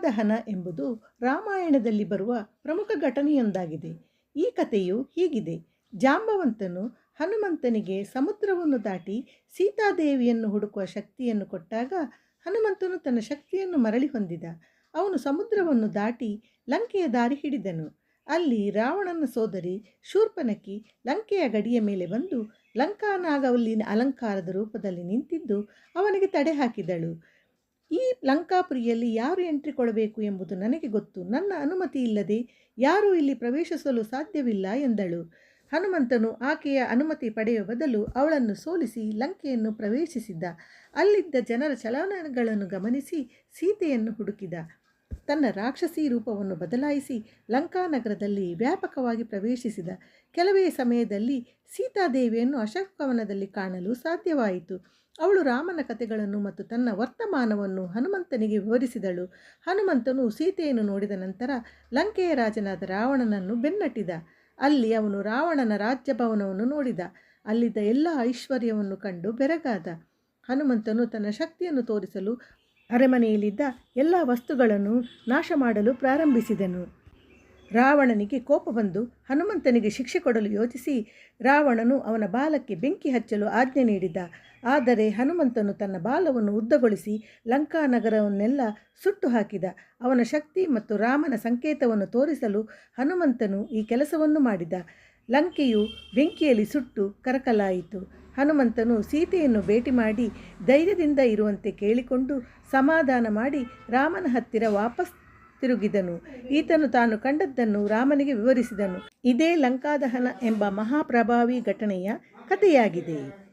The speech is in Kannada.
ದಹನ ಎಂಬುದು ರಾಮಾಯಣದಲ್ಲಿ ಬರುವ ಪ್ರಮುಖ ಘಟನೆಯೊಂದಾಗಿದೆ. ಈ ಕಥೆಯು ಹೀಗಿದೆ. ಜಾಂಬವಂತನು ಹನುಮಂತನಿಗೆ ಸಮುದ್ರವನ್ನು ದಾಟಿ ಸೀತಾದೇವಿಯನ್ನು ಹುಡುಕುವ ಶಕ್ತಿಯನ್ನು ಕೊಟ್ಟಾಗ ಹನುಮಂತನು ತನ್ನ ಶಕ್ತಿಯನ್ನು ಮರಳಿ ಹೊಂದಿದ. ಅವನು ಸಮುದ್ರವನ್ನು ದಾಟಿ ಲಂಕೆಯ ದಾರಿ ಹಿಡಿದನು. ಅಲ್ಲಿ ರಾವಣನ ಸೋದರಿ ಶೂರ್ಪನಖಿ ಲಂಕೆಯ ಗಡಿಯ ಮೇಲೆ ಬಂದು ಲಂಕಾನಾಗವಲ್ಲಿನ ಅಲಂಕಾರದ ರೂಪದಲ್ಲಿ ನಿಂತಿದ್ದು ಅವನಿಗೆ ತಡೆ ಹಾಕಿದಳು. ಈ ಲಂಕಾಪುರಿಯಲ್ಲಿ ಯಾರು ಎಂಟ್ರಿ ಕೊಡಬೇಕು ಎಂಬುದು ನನಗೆ ಗೊತ್ತು. ನನ್ನ ಅನುಮತಿ ಇಲ್ಲದೆ ಯಾರೂ ಇಲ್ಲಿ ಪ್ರವೇಶಿಸಲು ಸಾಧ್ಯವಿಲ್ಲ ಎಂದಳು. ಹನುಮಂತನು ಆಕೆಯ ಅನುಮತಿ ಪಡೆಯುವ ಬದಲು ಅವಳನ್ನು ಸೋಲಿಸಿ ಲಂಕೆಯನ್ನು ಪ್ರವೇಶಿಸಿದ. ಅಲ್ಲಿದ್ದ ಜನರ ಚಲನಗಳನ್ನು ಗಮನಿಸಿ ಸೀತೆಯನ್ನು ಹುಡುಕಿದ. ತನ್ನ ರಾಕ್ಷಸಿ ರೂಪವನ್ನು ಬದಲಾಯಿಸಿ ಲಂಕಾನಗರದಲ್ಲಿ ವ್ಯಾಪಕವಾಗಿ ಪ್ರವೇಶಿಸಿದ. ಕೆಲವೇ ಸಮಯದಲ್ಲಿ ಸೀತಾದೇವಿಯನ್ನು ಅಶೋಕವನದಲ್ಲಿ ಕಾಣಲು ಸಾಧ್ಯವಾಯಿತು. ಅವಳು ರಾಮನ ಕಥೆಗಳನ್ನು ಮತ್ತು ತನ್ನ ವರ್ತಮಾನವನ್ನು ಹನುಮಂತನಿಗೆ ವಿವರಿಸಿದಳು. ಹನುಮಂತನು ಸೀತೆಯನ್ನು ನೋಡಿದ ನಂತರ ಲಂಕೆಯ ರಾಜನಾದ ರಾವಣನನ್ನು ಬೆನ್ನಟ್ಟಿದ. ಅಲ್ಲಿ ಅವನು ರಾವಣನ ರಾಜ್ಯಭವನವನ್ನು ನೋಡಿದ. ಅಲ್ಲಿದ್ದ ಎಲ್ಲ ಐಶ್ವರ್ಯವನ್ನು ಕಂಡು ಬೆರಗಾದ. ಹನುಮಂತನು ತನ್ನ ಶಕ್ತಿಯನ್ನು ತೋರಿಸಲು ಅರಮನೆಯಲ್ಲಿದ್ದ ಎಲ್ಲ ವಸ್ತುಗಳನ್ನು ನಾಶ ಮಾಡಲು ಪ್ರಾರಂಭಿಸಿದನು. ರಾವಣನಿಗೆ ಕೋಪ ಬಂದು ಹನುಮಂತನಿಗೆ ಶಿಕ್ಷೆ ಕೊಡಲು ಯೋಚಿಸಿ ರಾವಣನು ಅವನ ಬಾಲಕ್ಕೆ ಬೆಂಕಿ ಹಚ್ಚಲು ಆಜ್ಞೆ ನೀಡಿದ. ಆದರೆ ಹನುಮಂತನು ತನ್ನ ಬಾಲವನ್ನು ಉದ್ದಗೊಳಿಸಿ ಲಂಕಾನಗರವನ್ನೆಲ್ಲ ಸುಟ್ಟು ಹಾಕಿದ. ಅವನ ಶಕ್ತಿ ಮತ್ತು ರಾಮನ ಸಂಕೇತವನ್ನು ತೋರಿಸಲು ಹನುಮಂತನು ಈ ಕೆಲಸವನ್ನು ಮಾಡಿದ. ಲಂಕೆಯು ಬೆಂಕಿಯಲ್ಲಿ ಸುಟ್ಟು ಕರಕಲಾಯಿತು. ಹನುಮಂತನು ಸೀತೆಯನ್ನು ಭೇಟಿ ಮಾಡಿ ಧೈರ್ಯದಿಂದ ಇರುವಂತೆ ಕೇಳಿಕೊಂಡು ಸಮಾಧಾನ ಮಾಡಿ ರಾಮನ ಹತ್ತಿರ ವಾಪಸ್ ತಿರುಗಿದನು. ಈತನು ತಾನು ಕಂಡದ್ದನ್ನು ರಾಮನಿಗೆ ವಿವರಿಸಿದನು. ಇದೇ ಲಂಕಾದಹನ ಎಂಬ ಮಹಾಪ್ರಭಾವಿ ಘಟನೆಯ ಕಥೆಯಾಗಿದೆ.